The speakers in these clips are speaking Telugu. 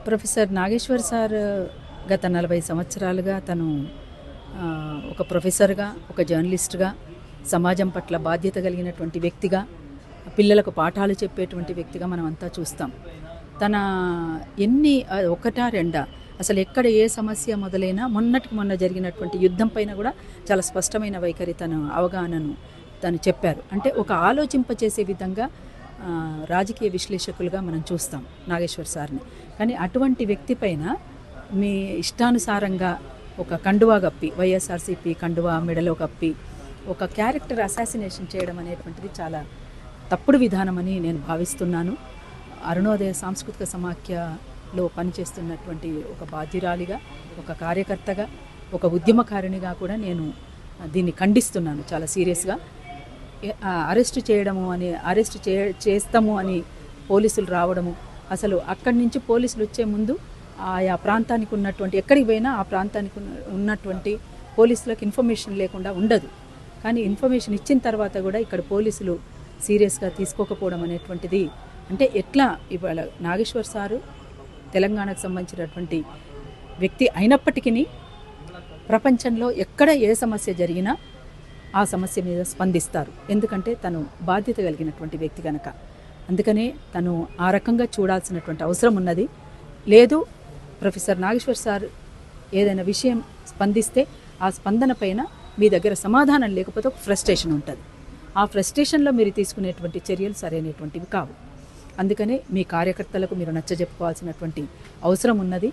ప్రొఫెసర్ నాగేశ్వర్ సార్ గత 40 సంవత్సరాలుగా తను ఒక ప్రొఫెసర్గా, ఒక జర్నలిస్ట్గా, సమాజం పట్ల బాధ్యత కలిగినటువంటి వ్యక్తిగా, పిల్లలకు పాఠాలు చెప్పేటువంటి వ్యక్తిగా మనం అంతా చూస్తాం. తన ఎన్ని ఒకటా రెండా అసలు ఎక్కడ ఏ సమస్య మొదలైనా మొన్నటికి మొన్న జరిగినటువంటి యుద్ధం పైన కూడా చాలా స్పష్టమైన వైఖరి తన అవగాహనను తను చెప్పారు. అంటే ఒక ఆలోచింపచేసే విధంగా రాజకీయ విశ్లేషకులుగా మనం చూస్తాం నాగేశ్వర్ సార్ని. కానీ అటువంటి వ్యక్తి పైన మీ ఇష్టానుసారంగా ఒక కండువా కప్పి, వైఎస్ఆర్సీపీ కండువా మెడలో కప్పి ఒక క్యారెక్టర్ అసాసినేషన్ చేయడం అనేటువంటిది చాలా తప్పుడు విధానమని నేను భావిస్తున్నాను. అరుణోదయ సాంస్కృతిక సమాఖ్యలో పనిచేస్తున్నటువంటి ఒక బాధ్యురాలిగా, ఒక కార్యకర్తగా, ఒక ఉద్యమకారిణిగా కూడా నేను దీన్ని ఖండిస్తున్నాను చాలా సీరియస్గా. అరెస్ట్ చేయడము అని చేస్తాము అని పోలీసులు రావడము, అసలు అక్కడి నుంచి పోలీసులు వచ్చే ముందు ఆయా ప్రాంతానికి ఉన్నటువంటి ఎక్కడికి పోయినా ఆ ప్రాంతానికి ఉన్నటువంటి పోలీసులకు ఇన్ఫర్మేషన్ లేకుండా ఉండదు. కానీ ఇన్ఫర్మేషన్ ఇచ్చిన తర్వాత కూడా ఇక్కడ పోలీసులు సీరియస్గా తీసుకోకపోవడం అనేటువంటిది, అంటే ఎట్లా ఇవాళ నాగేశ్వర్ సారు తెలంగాణకు సంబంధించినటువంటి వ్యక్తి అయినప్పటికీ ప్రపంచంలో ఎక్కడ ఏ సమస్య జరిగినా ఆ సమస్య మీద స్పందిస్తారు. ఎందుకంటే తను బాధ్యత కలిగినటువంటి వ్యక్తి కనుక. అందుకనే తను ఆ రకంగా చూడాల్సినటువంటి అవసరం ఉన్నది. లేదు ప్రొఫెసర్ నాగేశ్వర్ సార్ ఏదైనా విషయం స్పందిస్తే ఆ స్పందన పైన మీ దగ్గర సమాధానం లేకపోతే ఒక ఫ్రస్ట్రేషన్ ఉంటుంది. ఆ ఫ్రస్ట్రేషన్లో మీరు తీసుకునేటువంటి చర్యలు సరైనటువంటివి కావు. అందుకనే మీ కార్యకర్తలకు మీరు నచ్చజెప్పుకోవాల్సినటువంటి అవసరం ఉన్నది.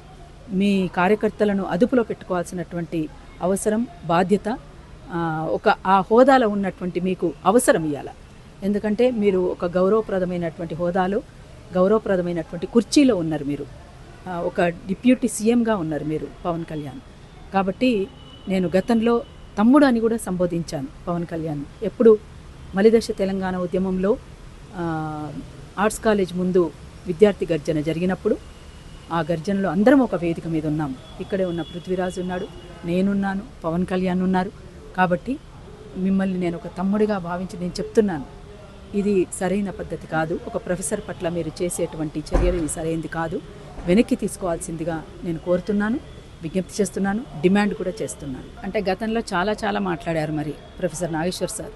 మీ కార్యకర్తలను అదుపులో పెట్టుకోవాల్సినటువంటి అవసరం, బాధ్యత ఒక ఆ హోదాలో ఉన్నటువంటి మీకు అవసరం ఇవ్వాల. ఎందుకంటే మీరు ఒక గౌరవప్రదమైనటువంటి హోదాలో, గౌరవప్రదమైనటువంటి కుర్చీలో ఉన్నారు. మీరు ఒక డిప్యూటీ సీఎంగా ఉన్నారు మీరు, పవన్ కళ్యాణ్. కాబట్టి నేను గతంలో తమ్ముడు అని కూడా సంబోధించాను పవన్ కళ్యాణ్. ఎప్పుడు మలిదశ తెలంగాణ ఉద్యమంలో ఆర్ట్స్ కాలేజ్ ముందు విద్యార్థి గర్జన జరిగినప్పుడు ఆ గర్జనలో అందరం ఒక వేదిక మీద ఉన్నాం. ఇక్కడే ఉన్న పృథ్వీరాజ్ ఉన్నాడు, నేనున్నాను, పవన్ కళ్యాణ్ ఉన్నారు. కాబట్టి మిమ్మల్ని నేను ఒక తమ్ముడిగా భావించి నేను చెప్తున్నాను, ఇది సరైన పద్ధతి కాదు. ఒక ప్రొఫెసర్ పట్ల మీరు చేసేటువంటి చర్యలు ఇది సరైనది కాదు. వెనక్కి తీసుకోవాల్సిందిగా నేను కోరుతున్నాను, విజ్ఞప్తి చేస్తున్నాను, డిమాండ్ కూడా చేస్తున్నాను. అంటే గతంలో చాలా మాట్లాడారు మరి ప్రొఫెసర్ నాగేశ్వర్ సార్.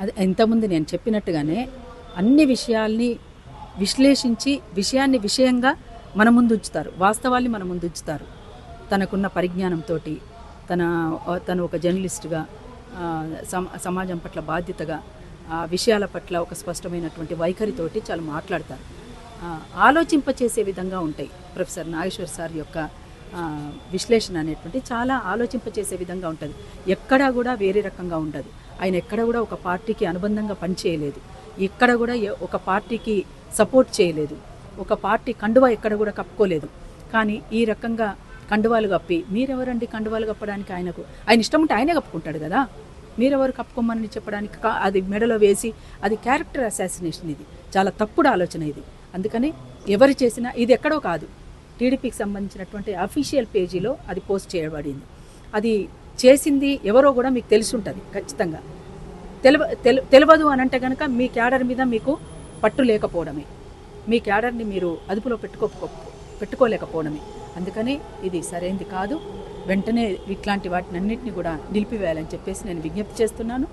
అది ఇంతకుముందు నేను చెప్పినట్టుగానే అన్ని విషయాల్ని విశ్లేషించి విషయాన్ని విషయంగా మన ముందు ఉంచుతారు, వాస్తవాల్ని మన ముందు ఉంచుతారు. తనకున్న పరిజ్ఞానంతో తను ఒక జర్నలిస్టుగా, సమాజం పట్ల బాధ్యతగా, విషయాల పట్ల ఒక స్పష్టమైనటువంటి వైఖరితోటి చాలా మాట్లాడతారు. ఆలోచింపచేసే విధంగా ఉంటాయి ప్రొఫెసర్ నాగేశ్వర్ సార్ యొక్క విశ్లేషణ అనేటువంటి చాలా ఆలోచింపచేసే విధంగా ఉంటుంది. ఎక్కడా కూడా వేరే రకంగా ఉండదు. ఆయన ఎక్కడ కూడా ఒక పార్టీకి అనుబంధంగా పనిచేయలేదు, ఎక్కడ కూడా ఒక పార్టీకి సపోర్ట్ చేయలేదు, ఒక పార్టీ కండువా ఎక్కడ కూడా కప్పుకోలేదు. కానీ ఈ రకంగా కండువాలు కప్పి, మీరెవరండి కండువాలు కప్పడానికి? ఆయన ఇష్టం ఉంటే ఆయనే కప్పుకుంటాడు కదా, మీరెవరు కప్పుకోమని చెప్పడానికి? అది మెడలో వేసి అది క్యారెక్టర్ అసాసినేషన్. ఇది చాలా తప్పుడు ఆలోచన ఇది. అందుకని ఎవరు చేసినా ఇది ఎక్కడో కాదు, టీడీపీకి సంబంధించినటువంటి అఫీషియల్ పేజీలో అది పోస్ట్ చేయబడింది. అది చేసింది ఎవరో కూడా మీకు తెలిసి ఉంటుంది ఖచ్చితంగా. తెలియదు అని అంటే కనుక మీ క్యాడర్ మీద మీకు పట్టు లేకపోవడమే, మీ క్యాడర్ని మీరు అదుపులో పెట్టుకోలేకపోవడమే. అందుకని ఇది సరైనది కాదు. వెంటనే ఇట్లాంటి వాటిని అన్నింటినీ కూడా నిలిపివేయాలని చెప్పేసి నేను విజ్ఞప్తి చేస్తున్నాను.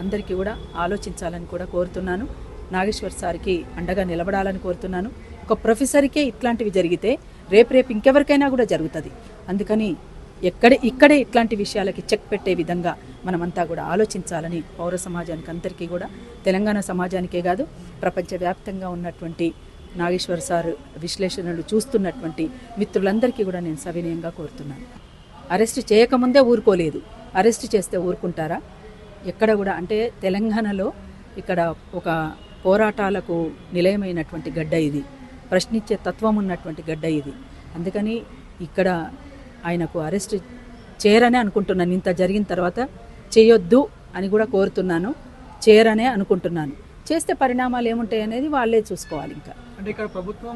అందరికీ కూడా ఆలోచించాలని కూడా కోరుతున్నాను. నాగేశ్వర్ సార్కి అండగా నిలబడాలని కోరుతున్నాను. ఒక ప్రొఫెసర్కే ఇట్లాంటివి జరిగితే రేపు ఇంకెవరికైనా కూడా జరుగుతుంది. అందుకని ఇక్కడే ఇట్లాంటి విషయాలకి చెక్ పెట్టే విధంగా మనమంతా కూడా ఆలోచించాలని పౌర సమాజానికి అందరికీ కూడా, తెలంగాణ సమాజానికే కాదు ప్రపంచవ్యాప్తంగా ఉన్నటువంటి నాగేశ్వర్ సార్ విశ్లేషణలు చూస్తున్నటువంటి మిత్రులందరికీ కూడా నేను సవినయంగా కోరుతున్నాను. అరెస్ట్ చేయకముందే ఊరుకోలేదు, అరెస్ట్ చేస్తే ఊరుకుంటారా? ఎక్కడ కూడా, అంటే తెలంగాణలో ఇక్కడ ఒక పోరాటాలకు నిలయమైనటువంటి గడ్డ ఇది, ప్రశ్నించే తత్వం ఉన్నటువంటి గడ్డ ఇది. అందుకని ఇక్కడ ఆయనకు అరెస్ట్ చేయరనే అనుకుంటున్నాను. ఇంత జరిగిన తర్వాత చేయొద్దు అని కూడా కోరుతున్నాను, చేయరనే అనుకుంటున్నాను. చేస్తే పరిణామాలు ఏముంటాయి అనేది వాళ్ళే చూసుకోవాలి. ఇంకా అంటే ఇక్కడ ప్రభుత్వం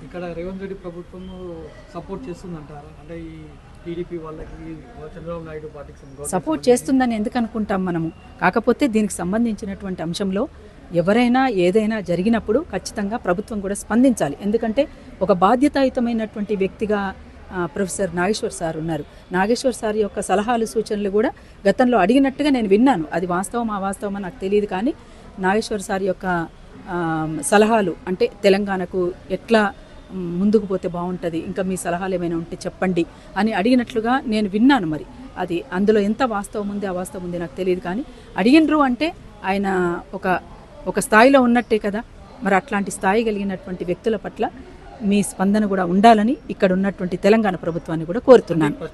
ఇక్కడ రేవంత్ రెడ్డి ప్రభుత్వం సపోర్ట్ చేస్తుందంటారా? అంటే ఈ టీడీపీ వాళ్ళకి చంద్రబాబు నాయుడు పార్టీకి సపోర్ట్ చేస్తుందని ఎందుకు అనుకుంటాం మనము? కాకపోతే దీనికి సంబంధించినటువంటి అంశంలో ఎవరైనా ఏదైనా జరిగినప్పుడు ఖచ్చితంగా ప్రభుత్వం కూడా స్పందించాలి. ఎందుకంటే ఒక బాధ్యతాయుతమైనటువంటి వ్యక్తిగా ప్రొఫెసర్ నాగేశ్వర్ సార్ ఉన్నారు. నాగేశ్వర్ సార్ యొక్క సలహాలు సూచనలు కూడా గతంలో అడిగినట్టుగా నేను విన్నాను. అది వాస్తవం అవాస్తవమో నాకు తెలియదు, కానీ నాగేశ్వర్ సార్ యొక్క సలహాలు అంటే తెలంగాణకు ఎట్లా ముందుకు పోతే బాగుంటుంది, ఇంకా మీ సలహాలు ఏమైనా ఉంటే చెప్పండి అని అడిగినట్లుగా నేను విన్నాను. మరి అది అందులో ఎంత వాస్తవం ఉంది అవాస్తవం ఉంది నాకు తెలియదు, కానీ అడిగినరు అంటే ఆయన ఒక స్థాయిలో ఉన్నట్టే కదా. మరి అట్లాంటి స్థాయి కలిగినటువంటి వ్యక్తుల పట్ల మీ స్పందన కూడా ఉండాలని ఇక్కడ ఉన్నటువంటి తెలంగాణ ప్రభుత్వాన్ని కూడా కోరుతున్నాను.